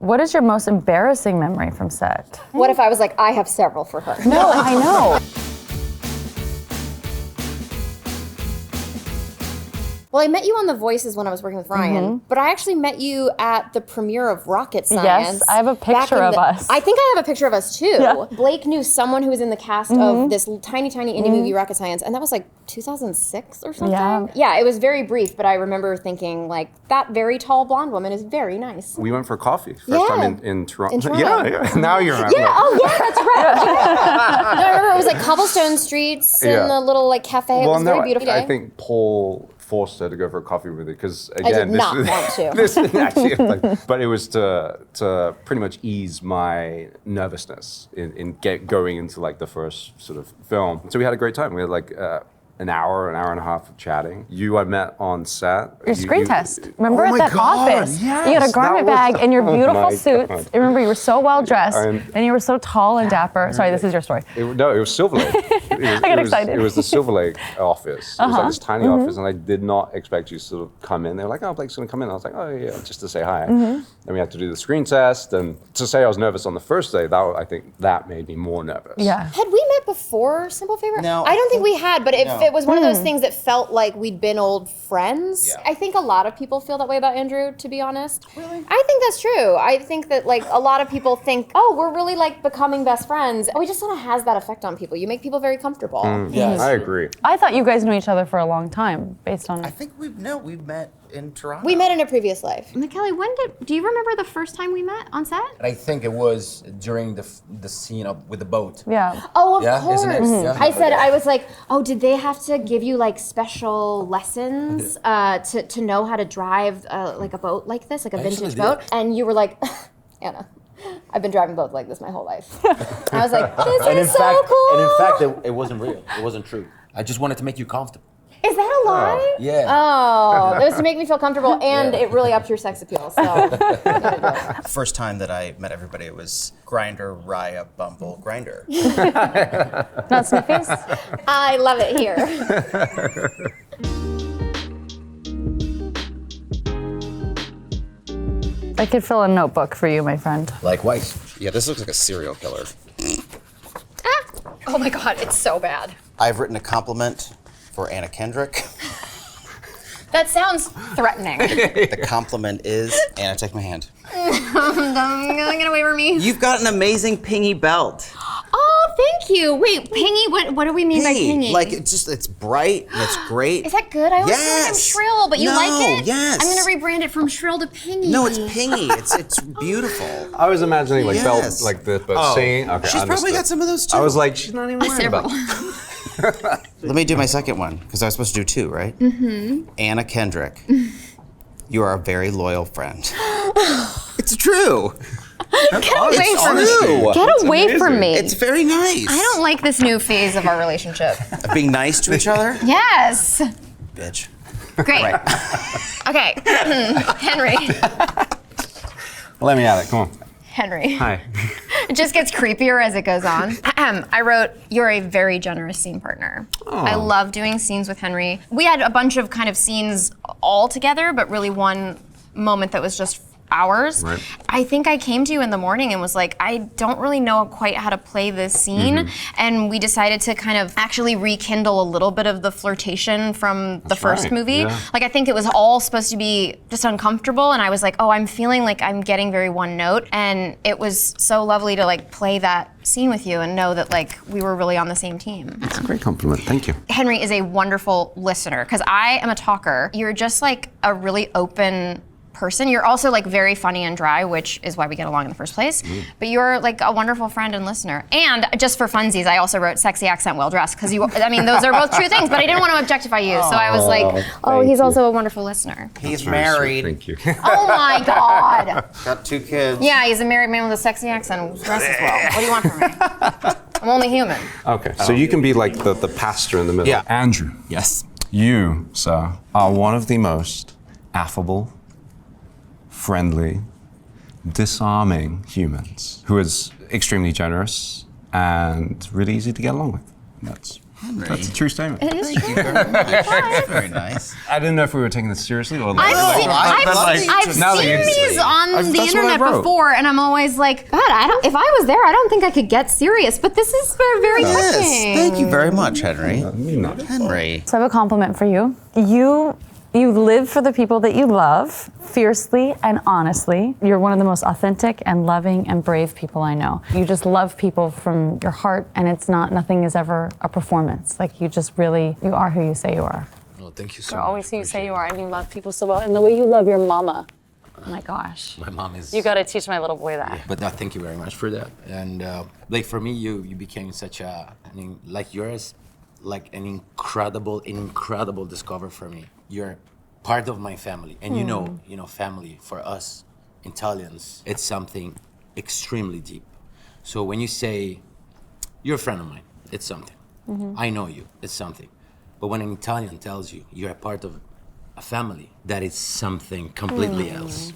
What is your most embarrassing memory from set? What if I was like, I have several for her? No, I know. Well, I met you on The Voices when I was working with Ryan, but I actually met you at the premiere of Rocket Science. Yes, I have a picture of us. I think I have a picture of us too. Yeah. Blake knew someone who was in the cast of this tiny indie movie, Rocket Science, and that was like 2006 or something. Yeah, it was very brief, but I remember thinking like, that very tall blonde woman is very nice. We went for coffee first time in Toronto. In Toronto. Yeah. Now you're around. Yeah, that's right. No, I remember it was like cobblestone streets in the little like cafe. It was very beautiful. I think Paul forced her to go for a coffee with me because I did not want to. This actually, but it was to pretty much ease my nervousness in going into like the first sort of film. So we had a great time. We had like an hour and a half of chatting. I met on set. Your screen test. Remember Oh at my that God, office? yes, You had a garment that was- bag and your oh beautiful my suits. God. I remember you were so well dressed And- and you were so tall and dapper. Sorry, this is your story. It was Silver Lake. I got excited. It was the Silver Lake office. It was like this tiny office, and I did not expect you to sort of come in. They were like, "Oh, Blake's gonna come in." I was like, "Oh yeah," just to say hi. Then we had to do the screen test, and to say I was nervous on the first day, I think that made me more nervous. Yeah. Had we met before Simple Favor? No. I don't think we had, but No. it was one of those things that felt like we'd been old friends. Yeah. I think a lot of people feel that way about Andrew, to be honest. Really? I think that's true. I think that like a lot of people think, oh, we're really like becoming best friends. We just sort of has that effect on people. You make people very comfortable. Yes. I agree. I thought you guys knew each other for a long time based on... I think we've met in Toronto. We met in a previous life. Michele, do you remember the first time we met on set? And I think it was during the scene with the boat. Yeah. Oh, of Yeah, course. isn't it? Yeah. I was like, oh, did they have to give you like special lessons to know how to drive like a boat like this, like a vintage actually boat? did. And you were like, Anna, I've been driving boats like this my whole life. I was like, this is so cool. And in fact, it wasn't real. It wasn't true. I just wanted to make you comfortable. Is that a lie? Yeah. Oh, it was to make me feel comfortable, and it really upped your sex appeal. So, First time that I met everybody, it was Grindr, Raya, Bumble, Grindr. Not Sniffies? I love it here. I could fill a notebook for you, my friend. Likewise. Yeah, this looks like a serial killer. Oh my God, it's so bad. I've written a compliment for Anna Kendrick. That sounds threatening. The compliment is, Anna, take my hand. Get away from me. You've got an amazing pingy belt. Oh, thank you. Wait, pingy, what do we mean by pingy? Like it's bright and it's great. Is that good? I always feel like I'm Yes. shrill, but you No, like it? yes. I'm gonna rebrand it from shrill to pingy. No, it's pingy. It's beautiful. I was imagining like belt Yes. like this, but Oh. singing. Okay, She's I probably understood. got some of those too. I was like, she's not even worried about. Let me do my second one, because I was supposed to do two, right? Mm-hmm. Anna Kendrick, you are a very loyal friend. It's true. Get away from me. True. Get away amazing. from me. It's very nice. I don't like this new phase of our relationship. Being nice to each other? Yes. Bitch. Great. Okay. Henry. Let me at it. Come on. Henry. Hi. It just gets creepier as it goes on. I wrote, you're a very generous scene partner. I love doing scenes with Henry. We had a bunch of kind of scenes all together, but really one moment that was just ours. Right. I think I came to you in the morning and was like, I don't really know quite how to play this scene. And we decided to kind of actually rekindle a little bit of the flirtation from the first right, movie. yeah. Like, I think it was all supposed to be just uncomfortable, and I was like, oh, I'm feeling like I'm getting very one note, and it was so lovely to like play that scene with you and know that like we were really on the same team. That's a great compliment. Thank you. Henry is a wonderful listener, because I am a talker. You're just like a really open person. You're also like very funny and dry, which is why we get along in the first place. But you're like a wonderful friend and listener. And just for funsies, I also wrote sexy accent, well dressed, because you, I mean, those are both true things, but I didn't want to objectify you. So I was like, oh, he's also a wonderful listener. He's Very sweet. married. Thank you. Oh my God. Got 2 kids. Yeah, he's a married man with a sexy accent who dresses well. What do you want from me? I'm only human. Okay, so you can be like the pastor in the middle. Yeah. Andrew, Yes. you, sir, are one of the most affable, friendly, disarming humans who is extremely generous and really easy to get along with. That's Henry. That's a true statement. It is Thank you very much. That's very nice. I didn't know if we were taking this seriously or like. I've seen, I've now that seen you- these on That's the what I internet wrote. before, and I'm always like, God, if I was there, I don't think I could get serious. But this is very Yes. touching. Thank you very much, Henry. You're not. Henry. So I have a compliment for you. You live for the people that you love, fiercely and honestly. You're one of the most authentic and loving and brave people I know. You just love people from your heart, and nothing is ever a performance. Like you are who you say you are. Oh, thank you so You're much. always who you say you are, and you love people so well. And the way you love your mama, oh my gosh. My mom is. You gotta teach my little boy that. But thank you very much for that. And like for me, you became such like yours, like an incredible discovery for me. You're part of my family, and you know, family for us Italians, it's something extremely deep. So when you say you're a friend of mine, it's something. I know you, it's something. But when an Italian tells you you're a part of a family, that is something completely else.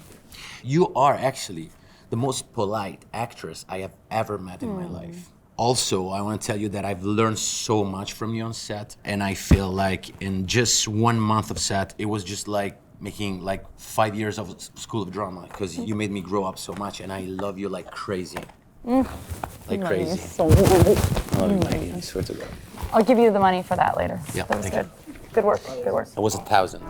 You are actually the most polite actress I have ever met in my life. Also, I want to tell you that I've learned so much from you on set, and I feel like in just 1 month of set, it was just like making like 5 years of school of drama, because you made me grow up so much, and I love you like crazy. Like crazy. So much. Oh, I swear to God. I'll give you the money for that later. Yeah, That was thank good. Good work. Good work. It was 1,000.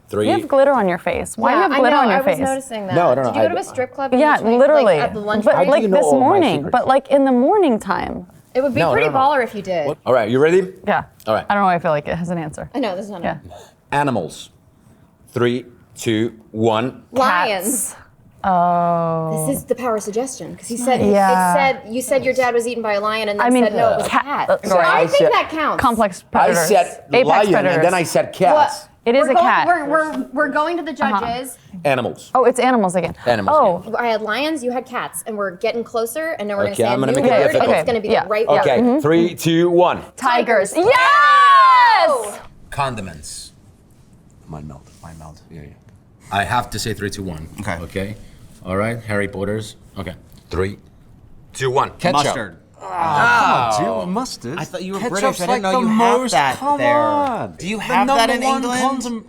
3. You have glitter on your face. Why do you have glitter on your face? I was noticing that. No. Did you go to a strip club? Yeah, literally. Like, at the lunch but break? like you know this all my morning. secrets? But like in the morning time. It would be No, pretty no. baller if you did. All right, you ready? Yeah. All right. I don't know why I feel like it has an answer. I know, this is not Yeah. Animals. 3, 2, 1. Lions. Oh. This is the power of suggestion, because he said, you said your dad was eaten by a lion, and then said no, it was a cat. So right. I think that counts. Complex I predators. said Apex lion, predators. and then I said cats. What? It is a cat. We're going to the judges. Animals. Oh, it's animals again. Animals, Oh. I had lions, you had cats, and we're getting closer, and then we're Okay, going I'm to gonna say a make new it word, and difficult. it's going to be Yeah. the right Okay, word. 3, 2, 1. Tigers. Yes! Condiments. My meld. My meld. Yeah. I have to say 3, 2, 1. Okay. Okay. All right. Harry Potter's. Okay. 3, 2, 1. Ketchup. Mustard. Dude, mustard. I thought you were Ketchup's British. I didn't like know the you have most- that come there. on. Do you The have that in number one England?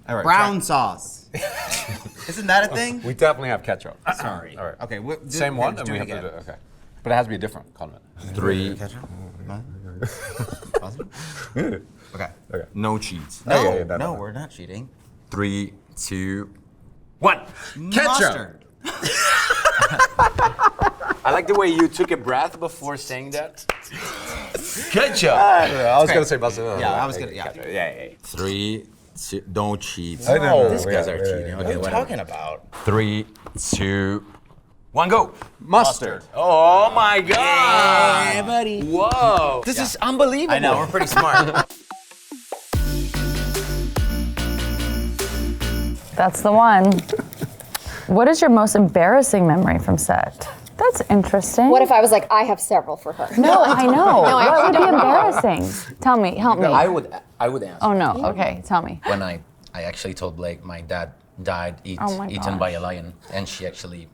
All right, Brown sauce. Isn't that a thing? We definitely have ketchup. Sorry. All right. Okay. Same one, do and it we have again. to do it. Okay. But it has to be a different condiment. 3. Ketchup? Okay. Okay. No cheats. Okay, No, yeah, no, no. we're not cheating. 3, 2, 1. Ketchup. Mustard. I like the way you took a breath before saying that. Ketchup. I was gonna say mustard. Yeah, I was gonna. Yeah. Yeah. 3, 2, don't cheat. I know. These guys Yeah, are yeah, cheating. yeah. What Okay, are you whatever. talking about? 3, 2, 1, go. Mustard. Oh my God. Yeah, buddy. Whoa. This is unbelievable. I know, we're pretty smart. That's the one. What is your most embarrassing memory from set? That's interesting. What if I was like, I have several for her? No, I know. I What would be don't. embarrassing? Tell me. Help me. I would answer. Oh no. Okay. Tell me. When I actually told Blake my dad died Oh my eaten by gosh. a lion, and she actually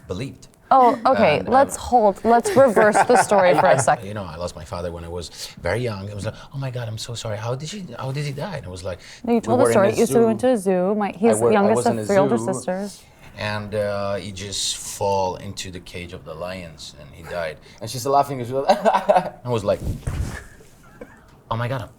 believed. Oh, okay. And, Let's reverse the story for a second. You know, I lost my father when I was very young. It was like, oh my God, I'm so sorry. How did he die? And it was like, No, you told we the were story. in a You said we went zoo, to a zoo. He's the I youngest was in of a 3 older zoo. sisters. and he just fall into the cage of the lions, and he died. And she's laughing, and she was I was like, oh my God,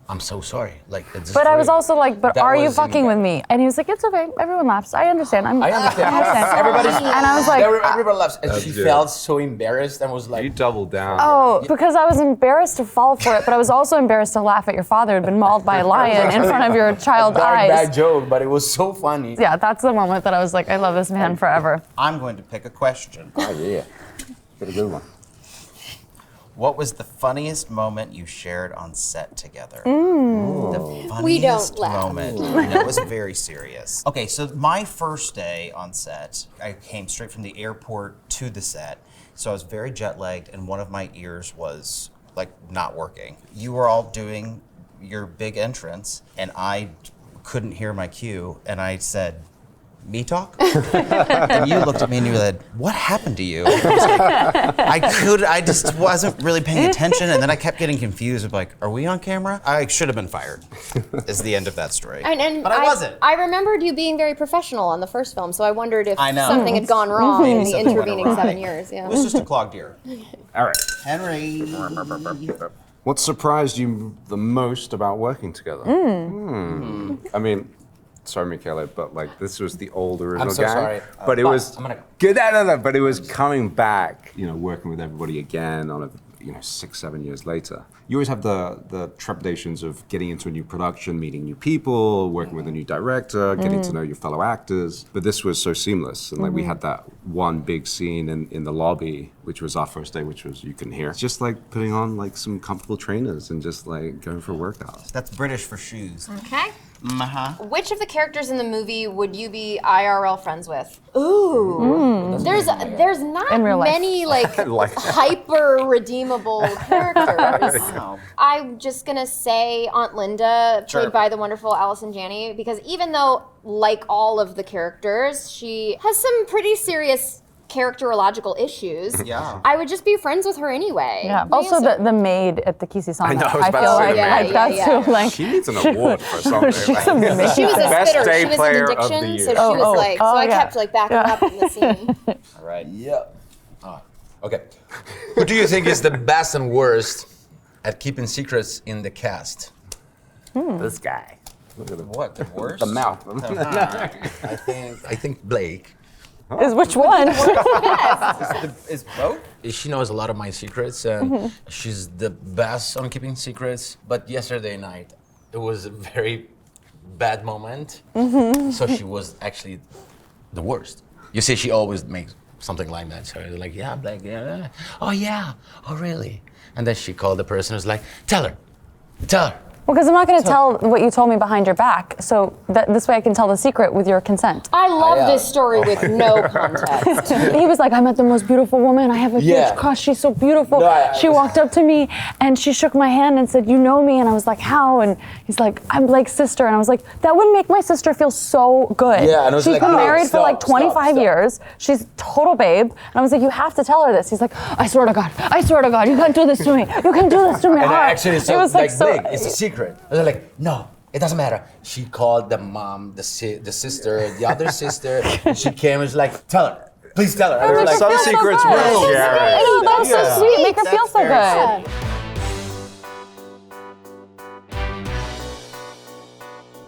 I'm so sorry. Like, it's But I was also like, but That are you was fucking with me? And he was like, it's okay. Everyone laughs. I understand. I understand. Everybody's. And I was like, everybody laughs. And she good. felt so embarrassed and was You like, doubled down. oh, because I was embarrassed to fall for it, but I was also embarrassed to laugh at your father who'd been mauled by a lion in front of your child's bad eyes. joke, but it was so funny. Yeah, that's the moment that I was like, I love this man forever. I'm going to pick a question. Oh yeah. Get a good one. What was the funniest moment you shared on set together? The funniest We don't laugh. moment. No, it was very serious. Okay, so my first day on set, I came straight from the airport to the set. So I was very jet lagged, and one of my ears was like not working. You were all doing your big entrance, and I couldn't hear my cue, and I said, me talk? And you looked at me and you said, what happened to you? I just wasn't really paying attention, and then I kept getting confused of like, are we on camera? I should have been fired, is the end of that story. But I wasn't. I remembered you being very professional on the first film, so I wondered if I know. something had gone wrong in the Something went intervening awry. 7 years. It was just a clogged ear. All right. Henry. What surprised you the most about working together? I mean, sorry, Michele, but like this was the old original so gang. sorry. But it was I'm gonna- good. No. But it was coming back. You know, working with everybody again on a 6-7 years later. You always have the trepidations of getting into a new production, meeting new people, working with a new director, getting to know your fellow actors. But this was so seamless, and like we had that one big scene in the lobby, which was our first day, which was you can hear. It's just like putting on like some comfortable trainers and just like going for workouts. That's British for shoes. Okay. Uh-huh. Which of the characters in the movie would you be IRL friends with? Ooh. There's not In real life. many like Like- hyper redeemable characters. Wow. I'm just gonna say Aunt Linda, Sure. played by the wonderful Allison Janney, because even though, like all of the characters, she has some pretty serious characterological issues. Yeah. I would just be friends with her anyway. Yeah. What do you Also, say? the maid at the Kisi Sauna. I know, I was about feel to say like, the maid. like that's Yeah. too like. She needs an award for something. She's like- amazing. She was a Best spitter. day She was player in of the addiction, year. so she was like. So I yeah. kept like backing up in the scene. All right. Yeah. Okay. Who do you think is the best and worst at keeping secrets in the cast? This guy. Look at the What, the worst? the mouth. I think Blake. Is which one? Is both? She knows a lot of my secrets, and she's the best on keeping secrets. But yesterday night, it was a very bad moment. So she was actually the worst. You see, she always makes something like that. So you're like, yeah, Blake, yeah. Oh, yeah. Oh, really? And then she called the person who's like, tell her. Well, because I'm not going to tell what you told me behind your back, so that this way I can tell the secret with your consent. I love this story with no context. He was like, I met the most beautiful woman. I have a Yeah. huge crush. She's so beautiful. No, I she was- walked up to me and she shook my hand and said, you know me? And I was like, how? And he's like, I'm Blake's sister. And I was like, that would make my sister feel so good. Yeah, and I was She's like, been no, married for like stop, 25 stop. years. She's total babe. And I was like, you have to tell her this. He's like, I swear to God, you can't do this to me. You can't do this to me. And Ah. I actually It said, was like, so- Blake, it's a secret. And they're like, no, it doesn't matter. She called the mom, the sister, the other sister, and she came and was like, tell her. Please tell her. And I was Make like, her some feel so secrets good. will carry. I know, that was Yeah. so sweet. Make her That's feel so very good.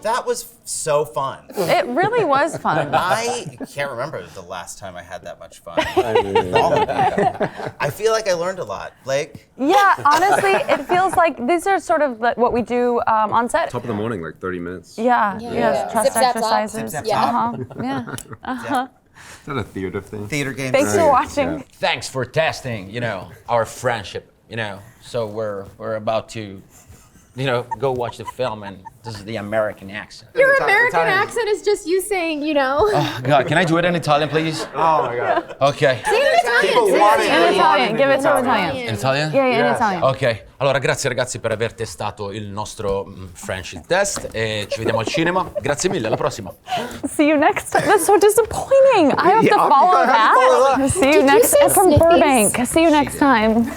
That was so fun. It really was fun. I can't remember the last time I had that much fun. All of you. I feel like I learned a lot. Blake, Yeah, honestly, it feels like these are sort of what we do on set. Top of the morning, like 30 minutes. Yeah, Yeah. trust Zip, zap, zap. exercises. Zip, zap, Yeah. Yeah. Is that a theater thing? theater games. Thanks for watching. thanks for testing, our friendship, So we're about to, go watch the film, and this is the American accent. Your American accent is just you saying, God, can I do it in Italian, please? Oh my god. Okay. Say it in Italian. want Say it. it In Italian, give it to Italian. In Italian? Yeah, in Italian. Ok, allora grazie ragazzi per aver testato il nostro French test e ci vediamo al cinema. Grazie mille, alla prossima. See you next time. That's so disappointing. I have to Yeah, follow I have to follow that. See you next say from sniffies? Burbank. See you next time.